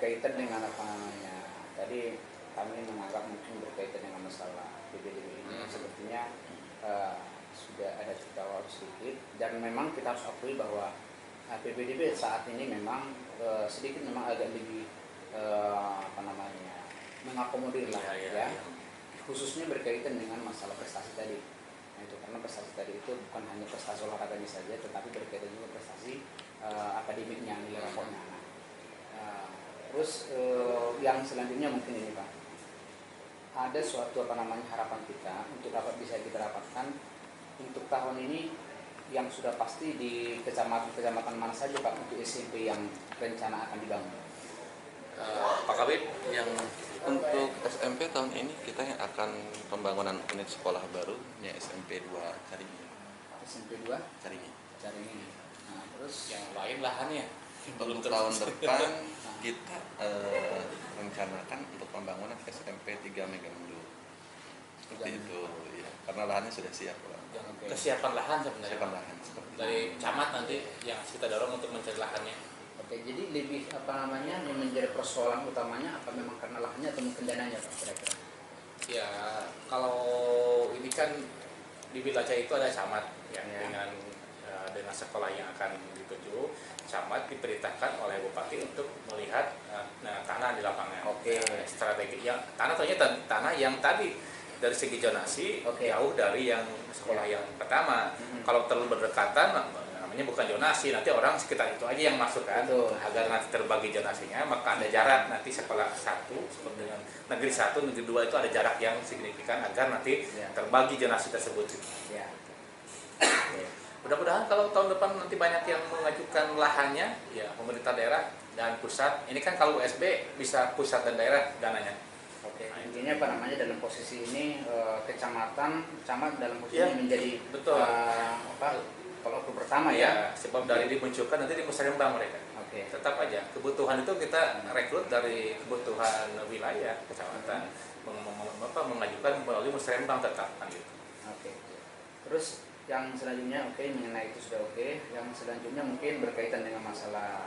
berkaitan dengan apa namanya tadi kami menganggap mungkin berkaitan dengan masalah PPDB ini sepertinya sudah ada cerita awal sedikit, dan memang kita harus akui bahwa PPDB saat ini memang sedikit memang agak lebih apa namanya mengakomodir lah ya. Khususnya berkaitan dengan masalah prestasi tadi. Nah, itu karena prestasi tadi itu bukan hanya prestasi olahraganya saja, tetapi berkaitan juga prestasi akademiknya, nilai raportnya. Terus yang selanjutnya mungkin ini Pak, ada suatu apa namanya harapan kita untuk dapat bisa kita dapatkan untuk tahun ini yang sudah pasti di kecamatan mana saja Pak untuk SMP yang rencana akan dibangun. Pak Kabit, yang untuk SMP tahun ini kita yang akan pembangunan unit sekolah baru ya SMP 2 Caringin. SMP 2 Caringin. Nah, terus yang lain lahannya untuk tahun depan kita rencanakan untuk pembangunan SMP 3 Megamendung. Seperti itu ya, karena lahannya sudah siap Pak. Kesiapan lahan sebenarnya. Kesiapan lahan seperti Dari camat nanti yang kita dorong untuk mencari lahannya. Oke, jadi lebih apa namanya yang menjadi persoalan utamanya apa memang karena lahannya atau mungkin dananya Pak kira-kira? Ya, kalau ini kan di Bilaca itu ada camat ya. Dengan sekolah yang akan dituju, camat diperintahkan oleh bupati untuk melihat tanah di lapangan. Oke. Strategi yang tanah yang tadi dari segi zonasi jauh dari yang sekolah yang pertama. Kalau terlalu berdekatan namanya bukan zonasi, nanti orang sekitar itu aja yang masuk kan. Agar nanti terbagi zonasinya, maka ada jarak nanti sekolah 1 seperti dengan negeri 1, negeri 2 itu ada jarak yang signifikan agar nanti terbagi zonasi tersebut. Ya. Mudah-mudahan kalau tahun depan nanti banyak yang mengajukan lahannya, ya pemerintah daerah dan pusat. Ini kan kalau USB bisa pusat dan daerah dananya. Oke, intinya apa namanya dalam posisi ini camat dalam posisi ini menjadi kalau pertama ya. Sebab dari dimunculkan nanti di musrembang mereka. Oke. Tetap aja kebutuhan itu kita rekrut dari kebutuhan wilayah kecamatan, mengajukan melalui musrembang tetap kan gitu. Oke. Terus yang selanjutnya mengenai itu sudah yang selanjutnya mungkin berkaitan dengan masalah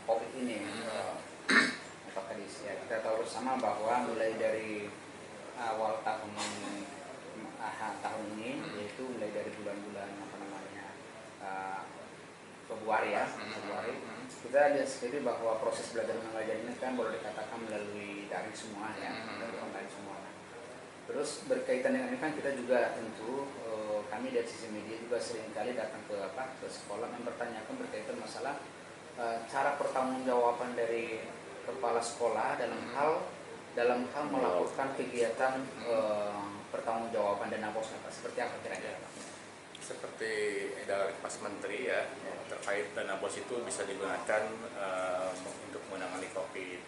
COVID ini. Apakah kita tahu bersama bahwa mulai dari awal tahun ini, yaitu mulai dari bulan-bulan Februari kita lihat sendiri bahwa proses belajar mengajar ini kan boleh dikatakan melalui daring semua ya, melalui online semua. Terus berkaitan dengan ini kan kita juga tentu kami dari sisi media juga seringkali datang ke sekolah mempertanyakan berkaitan masalah cara pertanggungjawaban dari kepala sekolah dalam hal melakukan kegiatan pertanggungjawaban dana bos seperti apa kira-kira? Seperti edaran Mas Menteri ya, terkait dana bos itu bisa digunakan untuk menangani COVID,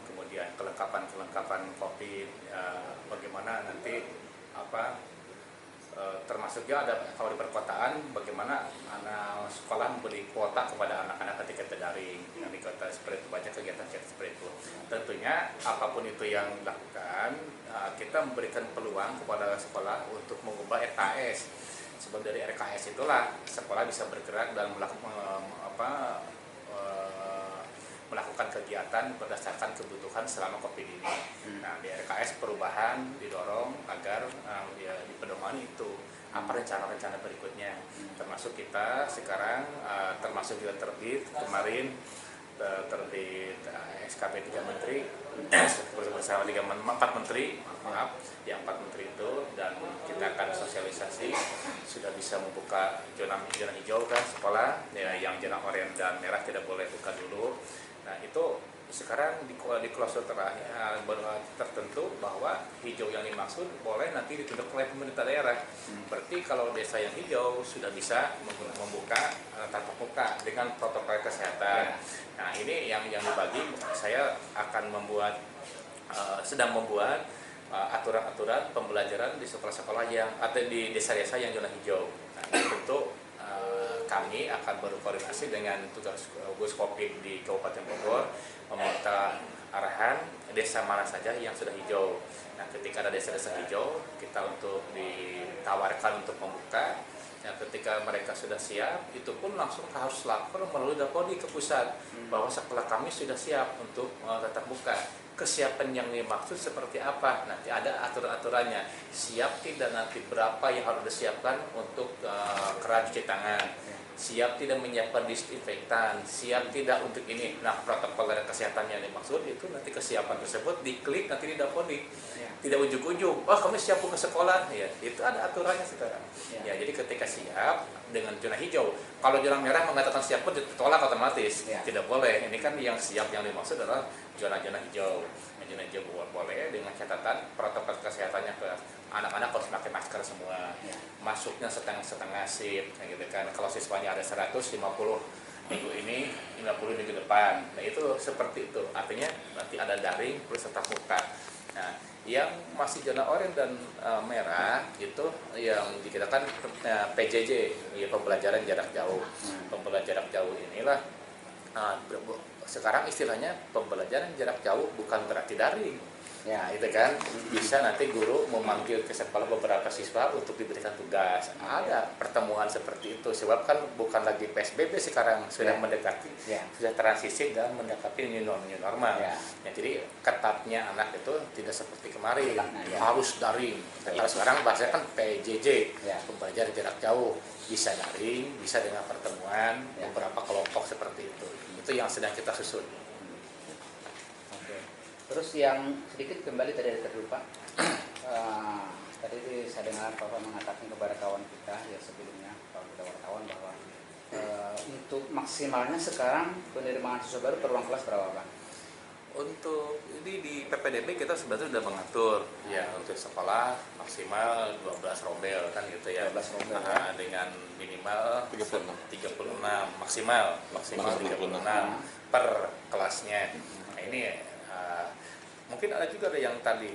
kemudian kelengkapan COVID, bagaimana nanti termasuknya ada kalau di perkotaan bagaimana anak sekolah memberi kuota kepada anak-anak ketika daring yang di kota seperti itu, baca kegiatan seperti itu. Tentunya apapun itu yang dilakukan, kita memberikan peluang kepada sekolah untuk mengubah RKS. Sebab dari RKS itulah sekolah bisa bergerak dan melakukan kegiatan berdasarkan kebutuhan selama COVID ini. Nah, di RKS perubahan didorong agar dipedomani itu apa rencana-rencana berikutnya. Termasuk kita sekarang termasuk juga terbit kemarin terbit SKP 3 Menteri bersama 4 Menteri, yang 4 Menteri itu, dan kita akan sosialisasi sudah bisa membuka zona hijau kan sekolah ya, yang zona oranye dan merah tidak boleh buka dulu. Nah itu sekarang di klausur tertentu bahwa hijau yang dimaksud boleh nanti ditunjuk oleh pemerintah daerah. Berarti kalau desa yang hijau sudah bisa membuka tatap muka dengan protokol kesehatan. Nah ini yang dibagi, saya akan sedang membuat aturan-aturan pembelajaran di sekolah-sekolah yang atau di desa-desa yang zona hijau. Nah, tentu kami akan berkoordinasi dengan tugas gugus COVID di Kabupaten Bogor, meminta arahan desa mana saja yang sudah hijau. Nah, ketika ada desa-desa hijau, kita untuk ditawarkan untuk membuka Nah, ketika mereka sudah siap, itu pun langsung harus lapor melalui Dapodi ke pusat bahwa sekolah kami sudah siap untuk tatap muka. Kesiapan yang dimaksud seperti apa? Nanti ada aturan-aturannya. Siap tidak nanti berapa yang harus disiapkan untuk keran cuci tangan. Siap tidak menyiapkan disinfektan, siap tidak untuk ini. Nah, protokol dan kesehatan yang dimaksud itu nanti kesiapan tersebut diklik nanti di Dapodi. Tidak ujug-ujug, oh kami siap ke sekolah, ya itu ada aturannya sekarang. Ya, jadi ketika siap dengan zona hijau, kalau zona merah mengatakan siap pun ditolak otomatis, tidak boleh. Ini kan yang siap yang dimaksud adalah zona-zona hijau. Zona hijau boleh dengan catatan protokol kesehatannya ke anak-anak harus pakai masker semua, masuknya setengah-setengah shift, gitu kan. Kalau siswanya ada 150 minggu ini, 50 minggu depan, nah itu seperti itu. Artinya nanti ada daring plus tatap muka. Nah, yang masih zona oranye dan merah itu yang dikatakan PJJ, ya, pembelajaran jarak jauh. Pembelajaran jarak jauh inilah sekarang istilahnya pembelajaran jarak jauh bukan berarti daring. Ya, itu kan bisa nanti guru memanggil ke sekolah beberapa siswa untuk diberikan tugas. Ada pertemuan seperti itu. Sebab kan bukan lagi PSBB sekarang, sudah mendekati, sudah transisi dan mendekati new normal. Ya, jadi ketatnya anak itu tidak seperti kemarin, harus daring. Sekarang bahasanya kan PJJ, pembelajaran jarak jauh. Bisa daring, bisa dengan pertemuan, beberapa kelompok seperti itu. Itu yang sedang kita susun. Terus yang sedikit kembali tadi ada terlupa, tadi saya dengar Bapak mengatakan kepada kawan kita ya sebelumnya, kawan kita wartawan bahwa untuk maksimalnya sekarang penerimaan siswa baru per ruang kelas berapa Pak? Untuk ini di PPDB kita sebenarnya sudah mengatur ya untuk sekolah maksimal 12 rombel kan gitu ya. 12 rombel dengan minimal 36 maksimal 36 per kelasnya. Nah, ini mungkin ada juga yang tadi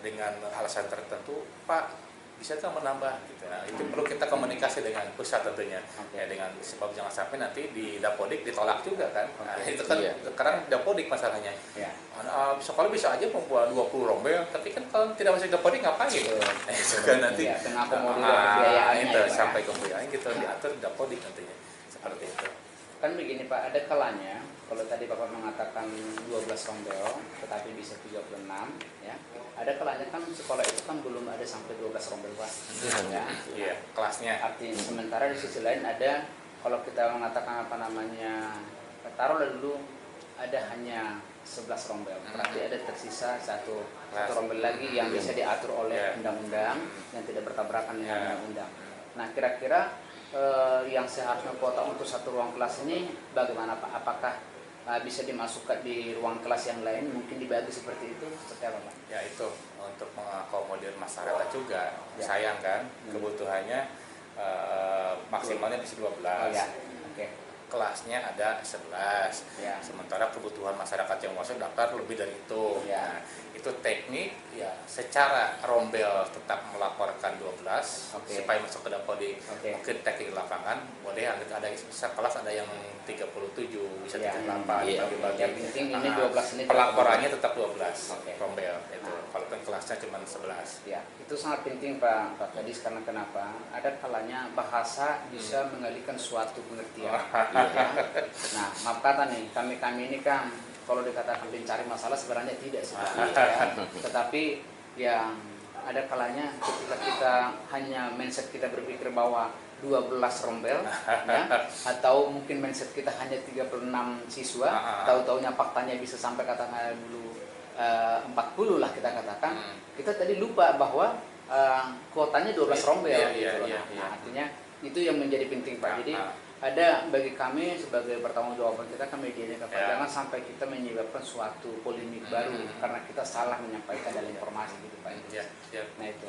dengan alasan tertentu, Pak bisa kan menambah gitu. Nah, itu perlu kita komunikasi dengan pusat tentunya. Ya, dengan sebab jangan sampai nanti di Dapodik ditolak juga kan. Nah, itu kan sekarang Dapodik masalahnya. Sekolah bisa aja membuat 20 rombel, tapi kan kalau tidak masuk Dapodik ngapain? Itu kan nanti itu sampai kemudian kita diatur Dapodik nantinya. Seperti itu. Kan begini Pak, ada kalanya kalau tadi Bapak mengatakan 12 rombel tetapi bisa 36 ya. Ada kalanya kan sekolah itu kan belum ada sampai 12 rombel Pak. Iya, kelasnya. Artinya sementara di sisi lain ada kalau kita mengatakan apa namanya taruhlah dulu ada hanya 11 rombel. Berarti ada tersisa satu rombel lagi yang bisa diatur oleh undang-undang yang tidak bertabrakan dengan undang-undang. Nah, kira-kira yang seharusnya kuota untuk satu ruang kelas ini bagaimana Pak? Apakah bisa dimasukkan di ruang kelas yang lain, mungkin dibagi seperti itu, seperti apa Pak? Ya itu untuk mengakomodir masyarakat juga. Sayang kan kebutuhannya maksimalnya bisa 12. Kelasnya ada 11. Sementara kebutuhan masyarakat yang masuk daftar lebih dari itu. Nah, itu teknik ya secara rombel tetap melaporkan 12 supaya masuk ke Dapodik. Mungkin teknik lapangan boleh ada bisa kelas ada yang 37 bisa 38 bagi-bagi. Yang penting ini 12 ini pelaporannya tetap 12 rombel itu. Walaupun kelasnya cuma 11. Ya, itu sangat penting Pak Kadis karena kenapa? Ada kalanya bahasa bisa mengalihkan suatu pengertian. Nah, maaf kata nih, kami ini kan kalau dikatakan pencari masalah sebenarnya tidak seperti itu ya. Tetapi yang ada kalanya ketika kita hanya mindset kita berpikir bahwa 12 rombel ya, atau mungkin mindset kita hanya 36 siswa, tahu-taunya faktanya bisa sampai katakan dulu 40 lah kita katakan. Kita tadi lupa bahwa kuotanya 12 rombel gitu. Nah, artinya itu yang menjadi penting Pak. Jadi ada bagi kami sebagai pertanggungjawaban kita media ini jangan sampai kita menyebabkan suatu polemik baru karena kita salah menyampaikan dalam informasi gitu Pak. Nah itu.